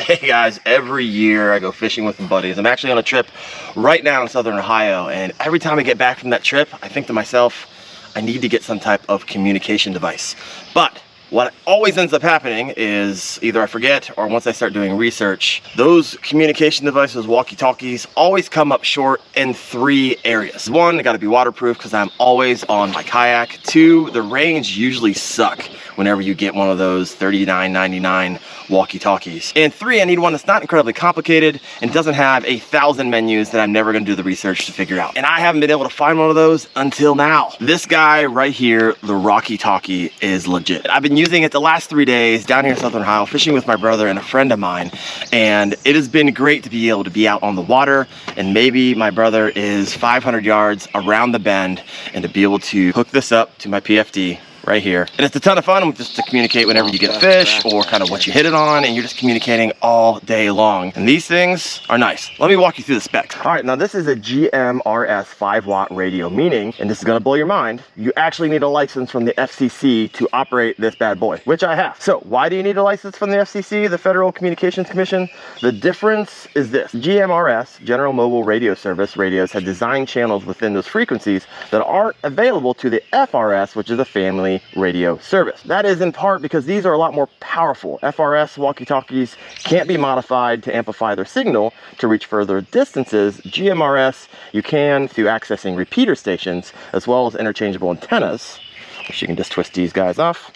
Hey guys, every year I go fishing with some buddies. I'm actually on a trip right now in Southern Ohio, and every time I get back from that trip, I think to myself, I need to get some type of communication device. But what always ends up happening is either I forget, or once I start doing research, those communication devices, walkie-talkies, always come up short in 3 areas. 1, they gotta be waterproof because I'm always on my kayak. 2, the range usually suck whenever you get one of those $39.99 walkie-talkies. And 3, I need one that's not incredibly complicated and doesn't have 1,000 menus that I'm never gonna do the research to figure out. And I haven't been able to find one of those until now. This guy right here, the Rocky-Talkie, is legit. I've been using it the last 3 days down here in Southern Ohio, fishing with my brother and a friend of mine, and it has been great to be able to be out on the water, and maybe my brother is 500 yards around the bend, and to be able to hook this up to my PFD right here. And it's a ton of fun just to communicate whenever you get a fish or kind of what you hit it on, and you're just communicating all day long. And these things are nice. Let me walk you through the specs. All right, now this is a GMRS 5-watt radio, meaning, and this is gonna blow your mind, you actually need a license from the FCC to operate this bad boy, which I have. So why do you need a license from the FCC, the Federal Communications Commission? The difference is this. GMRS, General Mobile Radio Service radios, have designed channels within those frequencies that aren't available to the FRS, which is a family radio service. That is in part because these are a lot more powerful. FRS walkie-talkies can't be modified to amplify their signal to reach further distances. GMRS, you can through accessing repeater stations as well as interchangeable antennas, which you can just twist these guys off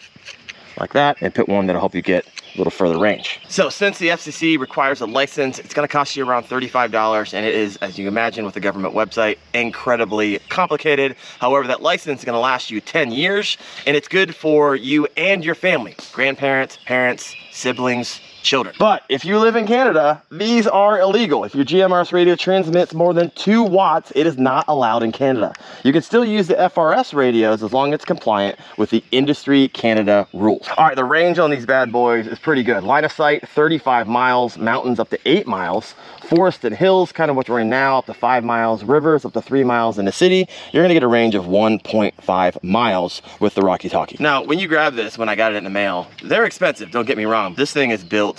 like that and put one that'll help you get a little further range. So since the FCC requires a license, it's gonna cost you around $35, and it is, as you imagine with the government website, incredibly complicated. However, that license is gonna last you 10 years, and it's good for you and your family, grandparents, parents, siblings, children. But if you live in Canada, these are illegal. If your GMRS radio transmits more than 2 watts, it is not allowed in Canada. You can still use the FRS radios as long as it's compliant with the industry Canada rules. All right, the range on these bad boys is pretty good. Line of sight, 35 miles, mountains up to 8 miles, forest and hills, kind of what we're in now, up to 5 miles, rivers up to 3 miles in the city. You're gonna get a range of 1.5 miles with the Rocky-Talkie. Now, when you grab this, when I got it in the mail, they're expensive, don't get me wrong. This thing is built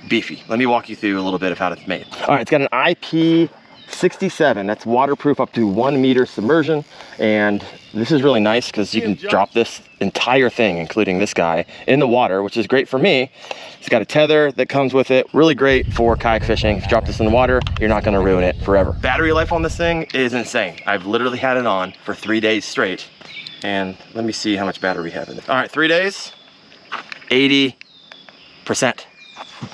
beefy. Let me walk you through a little bit of how it's made. All right, it's got an IP67. That's waterproof up to 1 meter submersion. And this is really nice because you can drop this entire thing, including this guy, in the water, which is great for me. It's got a tether that comes with it. Really great for kayak fishing. If you drop this in the water, you're not gonna ruin it forever. Battery life on this thing is insane. I've literally had it on for 3 days straight. And let me see how much battery we have in it. All right, 3 days, 80%.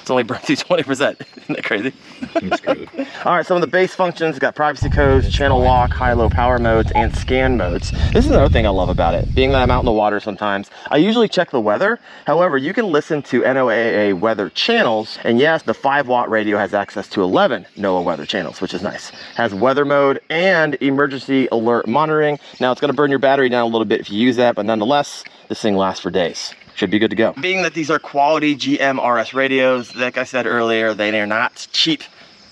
It's only burned through 20%. Isn't that crazy? That's good. All right, some of the base functions, got privacy codes, channel lock, high-low power modes, and scan modes. This is another thing I love about it. Being that I'm out in the water sometimes, I usually check the weather. However, you can listen to NOAA weather channels. And yes, the 5-watt radio has access to 11 NOAA weather channels, which is nice. Has weather mode and emergency alert monitoring. Now, it's gonna burn your battery down a little bit if you use that, but nonetheless, this thing lasts for days. Should be good to go. Being that these are quality GMRS radios, like I said earlier, they are not cheap.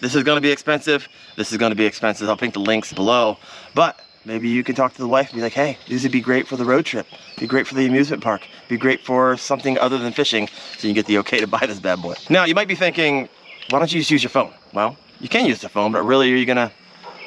This is gonna be expensive. This is gonna be expensive. I'll link the links below. But maybe you can talk to the wife and be like, hey, these would be great for the road trip. Be great for the amusement park. Be great for something other than fishing, so you get the okay to buy this bad boy. Now, you might be thinking, why don't you just use your phone? Well, you can use the phone, but really, are you gonna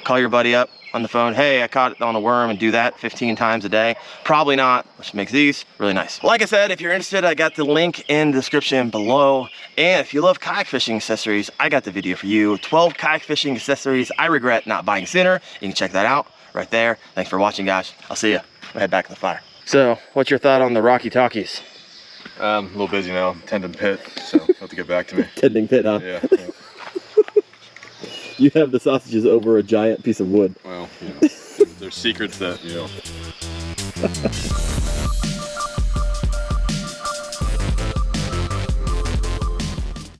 call your buddy up on the phone, hey, I caught it on a worm, and do that 15 times a day? Probably not, which makes these really nice. Like I said, if you're interested, I got the link in the description below. And if you love kayak fishing accessories, I got the video for you. 12 kayak fishing accessories I regret not buying sooner. You can check that out right there. Thanks for watching, guys. I'll see you. I'll head back to the fire. So, what's your thought on the Rocky-Talkies? A little busy now, tending pit, so you'll have to get back to me. Tending pit, huh? Yeah. You have the sausages over a giant piece of wood. Well, you know, there's secrets that, you know.